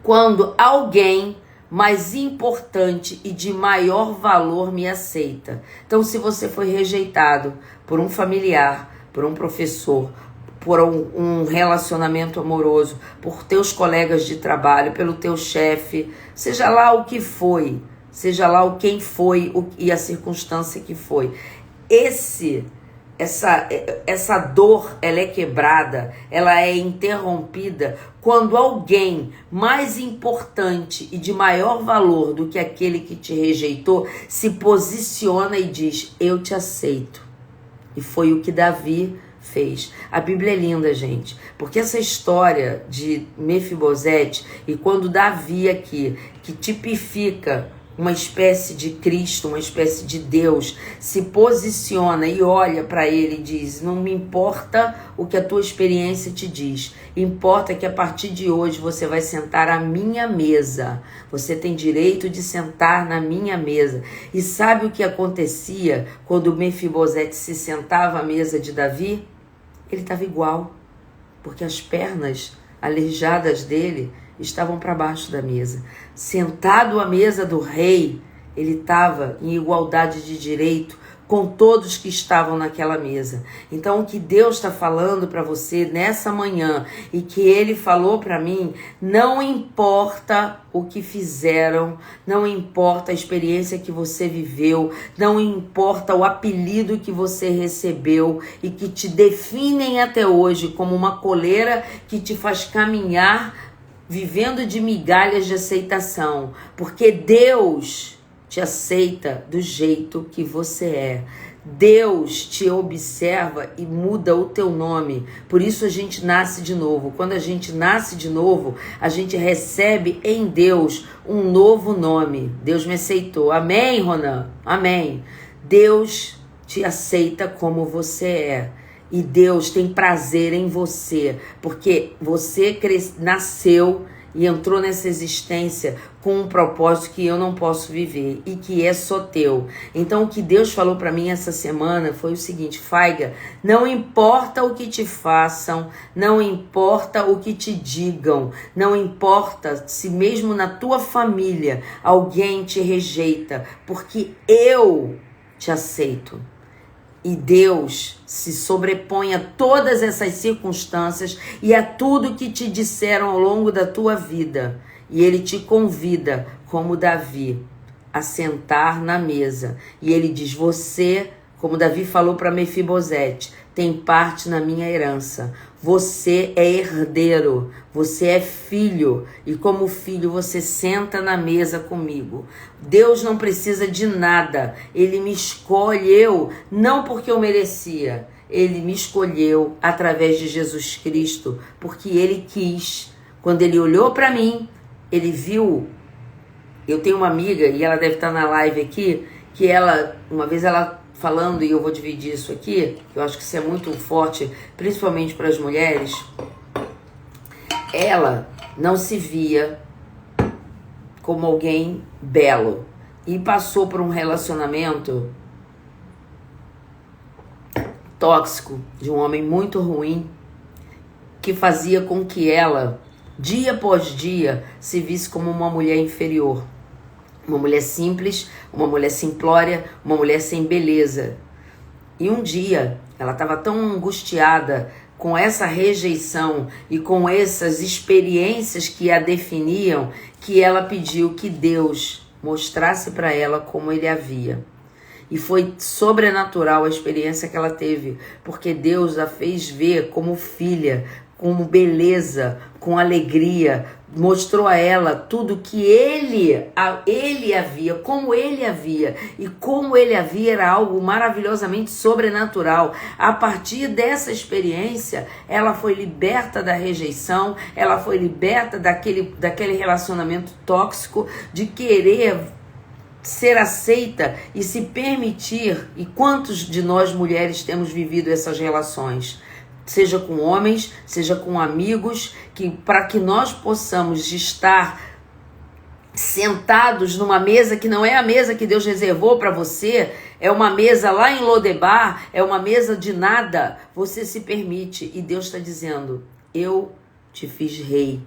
S1: Quando alguém mais importante e de maior valor me aceita. Então, se você foi rejeitado por um familiar, por um professor, por um relacionamento amoroso, por teus colegas de trabalho, pelo teu chefe, seja lá o que foi, seja lá o quem foi e a circunstância que foi, essa dor, ela é quebrada, ela é interrompida quando alguém mais importante e de maior valor do que aquele que te rejeitou se posiciona e diz: eu te aceito. E foi o que Davi fez. A Bíblia é linda, gente, porque essa história de Mefibosete e quando Davi aqui, que tipifica uma espécie de Cristo, uma espécie de Deus, se posiciona e olha para ele e diz: não me importa o que a tua experiência te diz, importa que a partir de hoje você vai sentar à minha mesa, você tem direito de sentar na minha mesa. E sabe o que acontecia quando Mefibosete se sentava à mesa de Davi? Ele estava igual, porque as pernas aleijadas dele estavam para baixo da mesa. Sentado à mesa do rei, ele estava em igualdade de direito com todos que estavam naquela mesa. Então, o que Deus está falando para você nessa manhã e que Ele falou para mim, não importa o que fizeram, não importa a experiência que você viveu, não importa o apelido que você recebeu e que te definem até hoje como uma coleira que te faz caminhar vivendo de migalhas de aceitação, porque Deus te aceita do jeito que você é. Deus te observa e muda o teu nome. Por isso a gente nasce de novo. Quando a gente nasce de novo, a gente recebe em Deus um novo nome. Deus me aceitou. Amém, Ronan? Amém. Deus te aceita como você é. E Deus tem prazer em você, porque você nasceu e entrou nessa existência com um propósito que eu não posso viver e que é só teu. Então o que Deus falou para mim essa semana foi o seguinte: Faiga, não importa o que te façam, não importa o que te digam, não importa se mesmo na tua família alguém te rejeita, porque eu te aceito. E Deus se sobrepõe a todas essas circunstâncias e a tudo que te disseram ao longo da tua vida. E Ele te convida, como Davi, a sentar na mesa. E Ele diz: você, como Davi falou para Mefibosete, tem parte na minha herança. Você é herdeiro, você é filho, e como filho você senta na mesa comigo. Deus não precisa de nada, Ele me escolheu, não porque eu merecia, Ele me escolheu através de Jesus Cristo, porque Ele quis. Quando Ele olhou para mim, Ele viu Eu tenho uma amiga, e ela deve estar na live aqui, que ela, uma vez ela falando, e eu vou dividir isso aqui, eu acho que isso é muito forte, principalmente para as mulheres, ela não se via como alguém belo e passou por um relacionamento tóxico de um homem muito ruim que fazia com que ela, dia após dia, se visse como uma mulher inferior, uma mulher simples, uma mulher simplória, uma mulher sem beleza. E um dia ela estava tão angustiada com essa rejeição e com essas experiências que a definiam, que ela pediu que Deus mostrasse para ela como ele a via. E foi sobrenatural a experiência que ela teve, porque Deus a fez ver como filha, com beleza, com alegria, mostrou a ela tudo que ele havia, como ele havia, e como ele havia era algo maravilhosamente sobrenatural. A partir dessa experiência, ela foi liberta da rejeição, ela foi liberta daquele relacionamento tóxico, de querer ser aceita e se permitir. E quantos de nós mulheres temos vivido essas relações? Seja com homens, seja com amigos, que para que nós possamos estar sentados numa mesa que não é a mesa que Deus reservou para você, é uma mesa lá em Lodebar, é uma mesa de nada, você se permite. E Deus está dizendo: eu te fiz rei,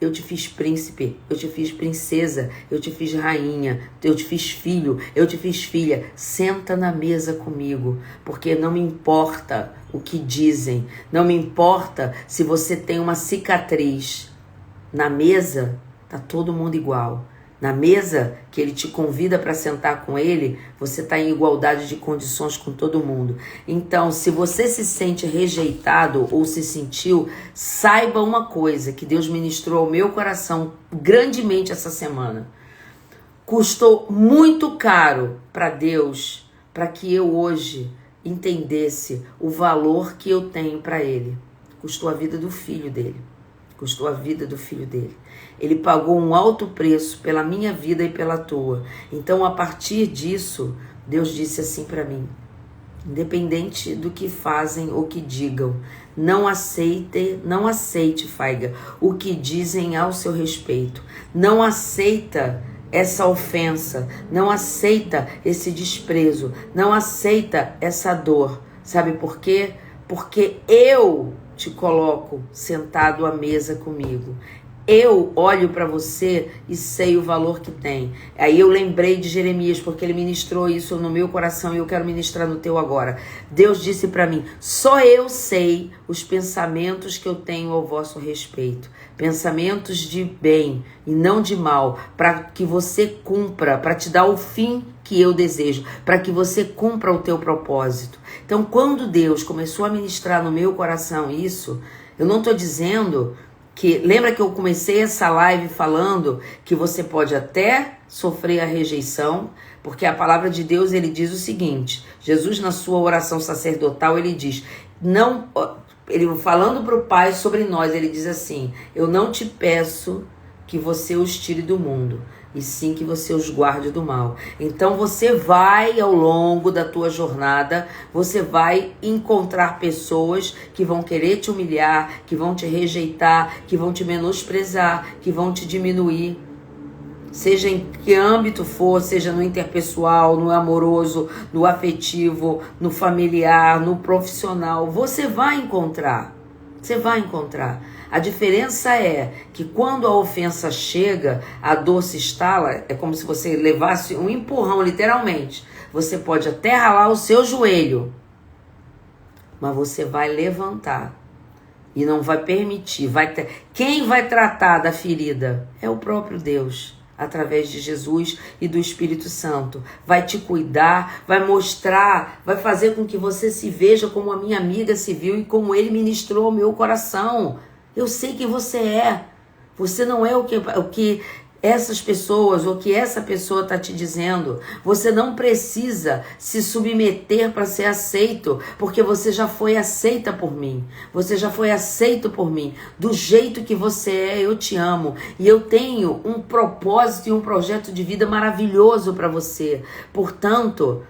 S1: eu te fiz príncipe, eu te fiz princesa, eu te fiz rainha, eu te fiz filho, eu te fiz filha. Senta na mesa comigo, porque não me importa o que dizem, não me importa se você tem uma cicatriz. Na mesa tá todo mundo igual. Na mesa que ele te convida para sentar com ele, você está em igualdade de condições com todo mundo. Então, se você se sente rejeitado ou se sentiu, saiba uma coisa que Deus ministrou ao meu coração grandemente essa semana. Custou muito caro para Deus, para que eu hoje entendesse o valor que eu tenho para ele. Custou a vida do filho dele. Custou a vida do filho dele. Ele pagou um alto preço pela minha vida e pela tua. Então, a partir disso, Deus disse assim para mim: independente do que fazem ou que digam, não aceite, Faiga, o que dizem ao seu respeito. Não aceita essa ofensa, não aceita esse desprezo, não aceita essa dor. Sabe por quê? Porque eu te coloco sentado à mesa comigo. Eu olho para você e sei o valor que tem. Aí eu lembrei de Jeremias, porque ele ministrou isso no meu coração e eu quero ministrar no teu agora. Deus disse para mim: só eu sei os pensamentos que eu tenho ao vosso respeito. Pensamentos de bem e não de mal, para que você cumpra, para te dar o fim que eu desejo, para que você cumpra o teu propósito. Então, quando Deus começou a ministrar no meu coração isso, eu não estou dizendo que... Lembra que eu comecei essa live falando que você pode até sofrer a rejeição, porque a palavra de Deus, ele diz o seguinte, Jesus na sua oração sacerdotal, ele diz, não... Ele falando para o Pai sobre nós, ele diz assim: eu não te peço que você os tire do mundo, e sim que você os guarde do mal. Então você vai, ao longo da tua jornada, você vai encontrar pessoas que vão querer te humilhar, que vão te rejeitar, que vão te menosprezar, que vão te diminuir. Seja em que âmbito for, seja no interpessoal, no amoroso, no afetivo, no familiar, no profissional, você vai encontrar. Você vai encontrar. A diferença é que quando a ofensa chega, a dor se instala, é como se você levasse um empurrão, literalmente. Você pode até ralar o seu joelho, mas você vai levantar e não vai permitir. Quem vai tratar da ferida é o próprio Deus, através de Jesus e do Espírito Santo. Vai te cuidar, vai mostrar, vai fazer com que você se veja como a minha amiga se viu e como ele ministrou ao meu coração. Eu sei quem você é. Você não é o que essas pessoas, ou que essa pessoa está te dizendo. Você não precisa se submeter para ser aceito, porque você já foi aceita por mim. Você já foi aceito por mim. Do jeito que você é, eu te amo. E eu tenho um propósito e um projeto de vida maravilhoso para você. Portanto,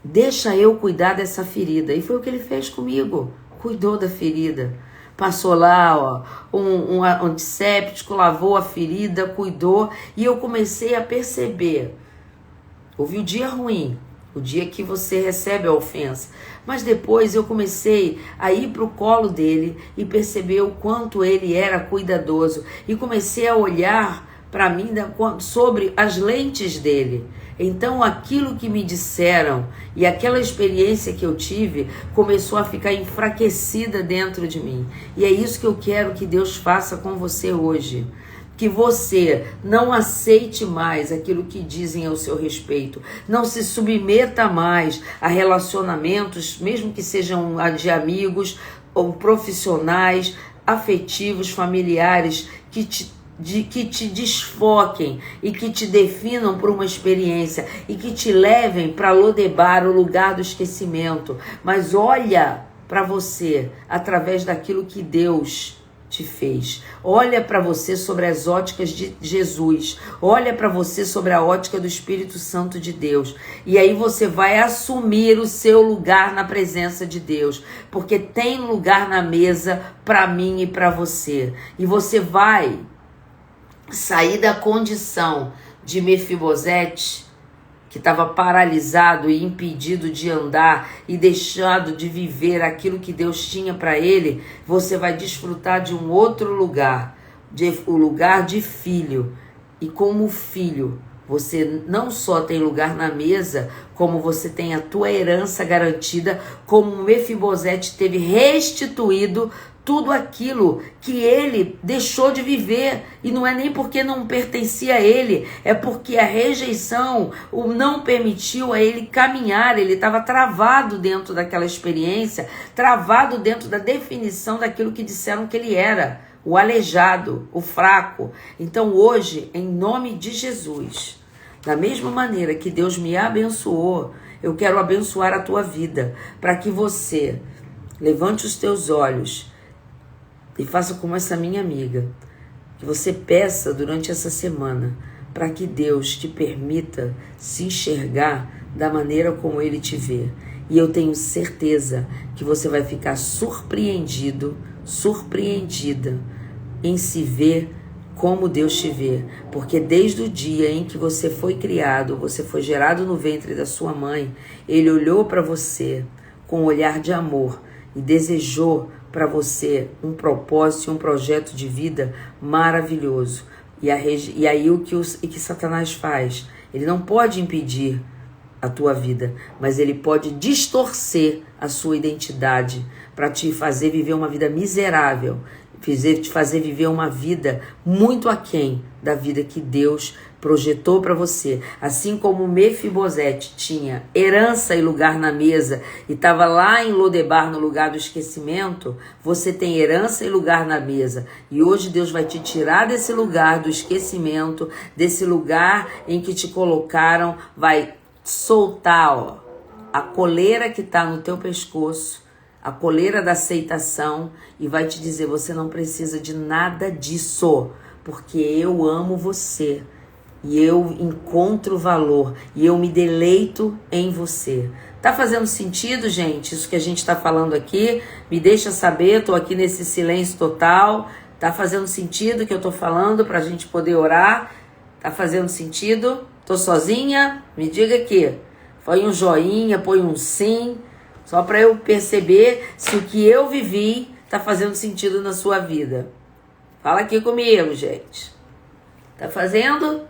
S1: deixa eu cuidar dessa ferida. E foi o que ele fez comigo. Cuidou da ferida. Passou lá, um antisséptico, lavou a ferida, cuidou. E eu comecei a perceber. Houve o dia ruim, o dia que você recebe a ofensa. Mas depois eu comecei a ir para o colo dele e perceber o quanto ele era cuidadoso. E comecei a olhar para mim sobre as lentes dele. Então aquilo que me disseram e aquela experiência que eu tive começou a ficar enfraquecida dentro de mim. E é isso que eu quero que Deus faça com você hoje. Que você não aceite mais aquilo que dizem ao seu respeito. Não se submeta mais a relacionamentos, mesmo que sejam de amigos ou profissionais, afetivos, familiares, que te desfoquem e que te definam por uma experiência e que te levem para Lodebar, o lugar do esquecimento. Mas olha para você através daquilo que Deus te fez. Olha para você sobre as óticas de Jesus. Olha para você sobre a ótica do Espírito Santo de Deus. E aí você vai assumir o seu lugar na presença de Deus. Porque tem lugar na mesa para mim e para você. E você vai sair da condição de Mefibosete, que estava paralisado e impedido de andar e deixado de viver aquilo que Deus tinha para ele. Você vai desfrutar de um outro lugar, o lugar de filho. E como filho, você não só tem lugar na mesa, como você tem a tua herança garantida, como Mefibosete teve restituído tudo aquilo que ele deixou de viver. E não é nem porque não pertencia a ele, é porque a rejeição o não permitiu a ele caminhar. Ele estava travado dentro daquela experiência, travado dentro da definição daquilo que disseram que ele era, o aleijado, o fraco. Então hoje, em nome de Jesus, da mesma maneira que Deus me abençoou, eu quero abençoar a tua vida, para que você levante os teus olhos e faça como essa minha amiga, que você peça durante essa semana para que Deus te permita se enxergar da maneira como Ele te vê. E eu tenho certeza que você vai ficar surpreendido, surpreendida em se ver como Deus te vê. Porque desde o dia em que você foi criado, você foi gerado no ventre da sua mãe, Ele olhou para você com um olhar de amor e desejou para você um propósito e um projeto de vida maravilhoso. E aí o que Satanás faz? Ele não pode impedir a tua vida, mas ele pode distorcer a sua identidade para te fazer viver uma vida miserável, te fazer viver uma vida muito aquém da vida que Deus projetou para você. Assim como Mefibosete tinha herança e lugar na mesa e estava lá em Lodebar, no lugar do esquecimento, você tem herança e lugar na mesa. E hoje Deus vai te tirar desse lugar do esquecimento, desse lugar em que te colocaram, vai soltar a coleira que está no teu pescoço, a coleira da aceitação, e vai te dizer: você não precisa de nada disso, porque eu amo você. E eu encontro valor, e eu me deleito em você. Tá fazendo sentido, gente? Isso que a gente tá falando aqui? Me deixa saber, tô aqui nesse silêncio total. Tá fazendo sentido o que eu tô falando pra gente poder orar? Tá fazendo sentido? Tô sozinha? Me diga aqui. Põe um joinha, põe um sim, só pra eu perceber se o que eu vivi tá fazendo sentido na sua vida. Fala aqui comigo, gente. Tá fazendo?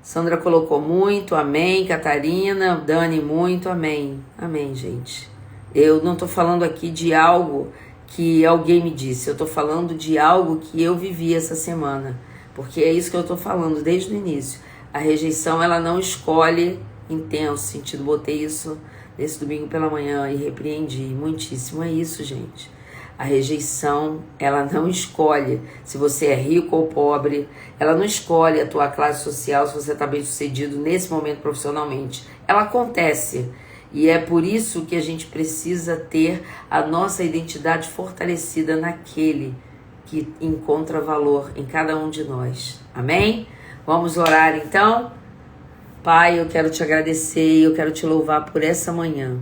S1: Sandra colocou muito, amém. Catarina, Dani, muito, amém. Amém, gente. Eu não tô falando aqui de algo que alguém me disse, eu tô falando de algo que eu vivi essa semana. Porque é isso que eu tô falando desde o início. A rejeição, ela não escolhe intenso sentido. Botei isso nesse domingo pela manhã e repreendi muitíssimo. É isso, gente. A rejeição, ela não escolhe se você é rico ou pobre, ela não escolhe a tua classe social, se você está bem sucedido nesse momento profissionalmente. Ela acontece. E é por isso que a gente precisa ter a nossa identidade fortalecida naquele que encontra valor em cada um de nós. Amém? Vamos orar então? Pai, eu quero te agradecer, eu quero te louvar por essa manhã.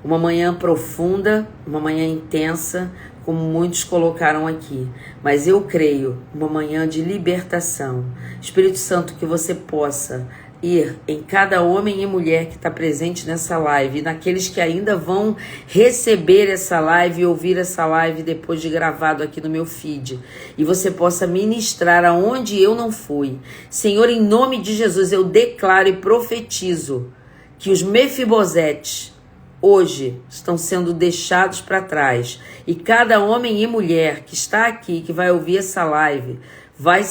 S1: Uma manhã profunda, uma manhã intensa, como muitos colocaram aqui. Mas eu creio, uma manhã de libertação. Espírito Santo, que você possa ir em cada homem e mulher que está presente nessa live, e naqueles que ainda vão receber essa live e ouvir essa live depois de gravado aqui no meu feed, e você possa ministrar aonde eu não fui. Senhor, em nome de Jesus, eu declaro e profetizo que os Mefibosetes hoje estão sendo deixados para trás, e cada homem e mulher que está aqui, que vai ouvir essa live, vai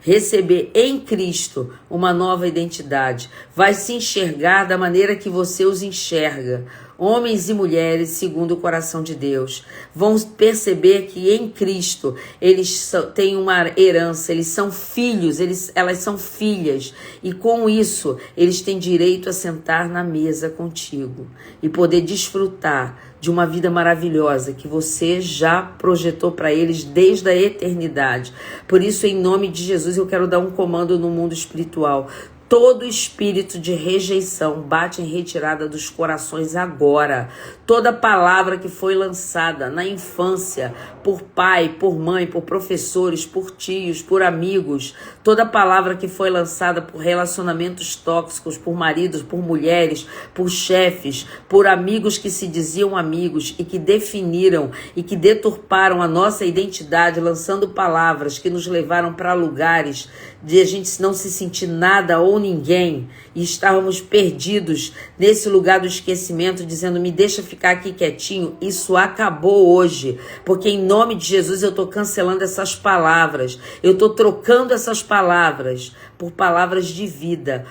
S1: receber em Cristo uma nova identidade, vai se enxergar da maneira que você os enxerga. Homens e mulheres segundo o coração de Deus vão perceber que em Cristo eles têm uma herança, eles são filhos, elas são filhas, e com isso eles têm direito a sentar na mesa contigo e poder desfrutar de uma vida maravilhosa que você já projetou para eles desde a eternidade. Por isso, em nome de Jesus, eu quero dar um comando no mundo espiritual. Todo espírito de rejeição bate em retirada dos corações agora. Toda palavra que foi lançada na infância por pai, por mãe, por professores, por tios, por amigos, toda palavra que foi lançada por relacionamentos tóxicos, por maridos, por mulheres, por chefes, por amigos que se diziam amigos e que definiram e que deturparam a nossa identidade, lançando palavras que nos levaram para lugares de a gente não se sentir nada ou ninguém, e estávamos perdidos nesse lugar do esquecimento, dizendo, me deixa ficar aqui quietinho. Isso acabou hoje, porque em nome de Jesus eu estou cancelando essas palavras, eu estou trocando essas palavras por palavras de vida.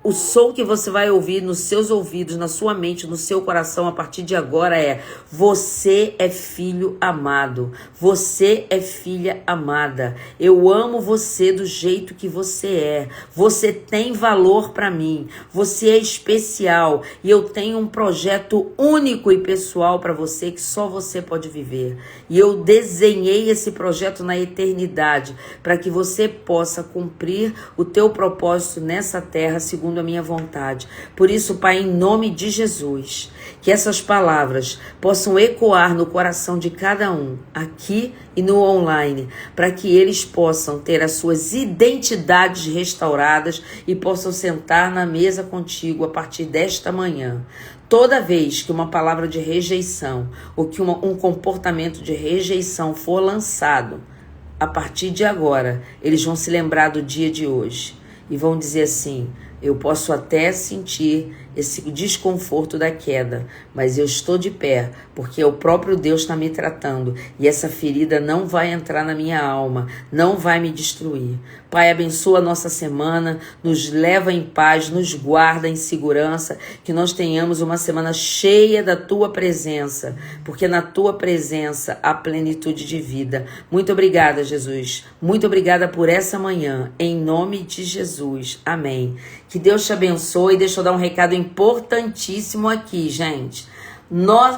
S1: O som que você vai ouvir nos seus ouvidos, na sua mente, no seu coração, a partir de agora é: você é filho amado, você é filha amada, eu amo você do jeito que você tem valor para mim, você é especial e eu tenho um projeto único e pessoal para você que só você pode viver. E eu desenhei esse projeto na eternidade para que você possa cumprir o teu propósito nessa terra segundo a minha vontade. Por isso, Pai, em nome de Jesus, que essas palavras possam ecoar no coração de cada um, aqui e no online, para que eles possam ter as suas identidades restauradas e possam sentar na mesa contigo a partir desta manhã. Toda vez que uma palavra de rejeição ou que um comportamento de rejeição for lançado, a partir de agora, eles vão se lembrar do dia de hoje e vão dizer assim: eu posso até sentir esse desconforto da queda, mas eu estou de pé, porque o próprio Deus está me tratando, e essa ferida não vai entrar na minha alma, não vai me destruir. Pai, abençoa a nossa semana, nos leva em paz, nos guarda em segurança, que nós tenhamos uma semana cheia da Tua presença, porque na Tua presença há plenitude de vida. Muito obrigada, Jesus. Muito obrigada por essa manhã, em nome de Jesus. Amém. Que Deus te abençoe. Deixa eu dar um recado importantíssimo aqui, gente.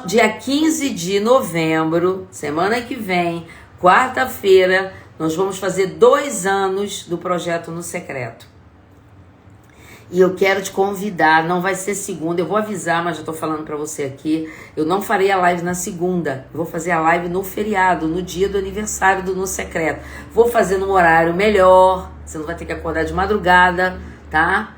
S1: Dia 15 de novembro, semana que vem, quarta-feira, nós vamos fazer 2 anos do Projeto No Secreto. E eu quero te convidar, não vai ser segunda, eu vou avisar, mas já tô falando pra você aqui, eu não farei a live na segunda, eu vou fazer a live no feriado, no dia do aniversário do No Secreto. Vou fazer num horário melhor, você não vai ter que acordar de madrugada, tá?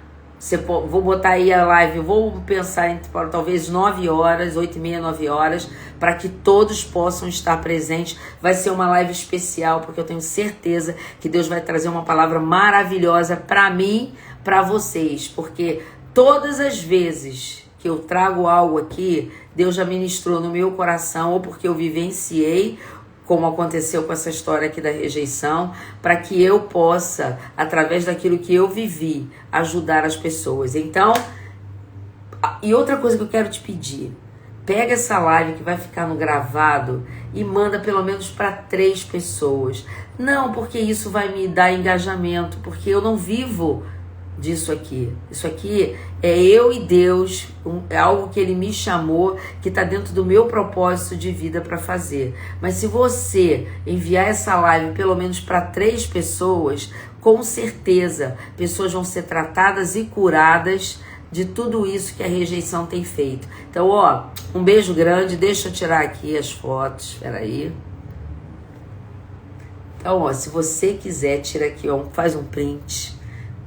S1: Vou botar aí a live, vou pensar entre talvez 9 horas, 8h30, 9 horas, para que todos possam estar presentes. Vai ser uma live especial, porque eu tenho certeza que Deus vai trazer uma palavra maravilhosa para mim, para vocês, porque todas as vezes que eu trago algo aqui, Deus já ministrou no meu coração, ou porque eu vivenciei, como aconteceu com essa história aqui da rejeição, para que eu possa, através daquilo que eu vivi, ajudar as pessoas. Então, e outra coisa que eu quero te pedir, Pega essa live que vai ficar no gravado e manda pelo menos para 3 pessoas. Não porque isso vai me dar engajamento, porque eu não vivo disso aqui. Isso aqui é eu e Deus, é algo que Ele me chamou, que está dentro do meu propósito de vida para fazer. Mas se você enviar essa live pelo menos para 3 pessoas, com certeza pessoas vão ser tratadas e curadas de tudo isso que a rejeição tem feito. Então, ó, um beijo grande. Deixa eu tirar aqui as fotos. Espera aí. Então, ó, se você quiser, tira aqui, ó, faz um print,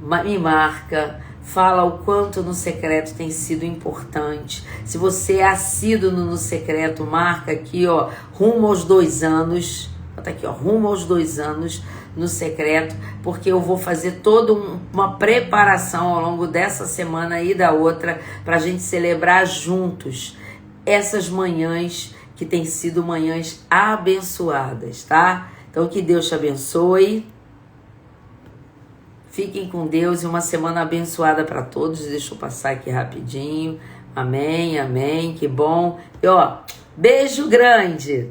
S1: me marca, fala o quanto No Secreto tem sido importante. Se você é assíduo no Secreto, marca aqui, ó, rumo aos 2 anos. Bota aqui, ó, rumo aos 2 anos No Secreto, porque eu vou fazer toda uma preparação ao longo dessa semana e da outra para a gente celebrar juntos essas manhãs que têm sido manhãs abençoadas, tá? Então que Deus te abençoe. Fiquem com Deus e uma semana abençoada para todos. Deixa eu passar aqui rapidinho. Amém, amém, que bom. E ó, beijo grande.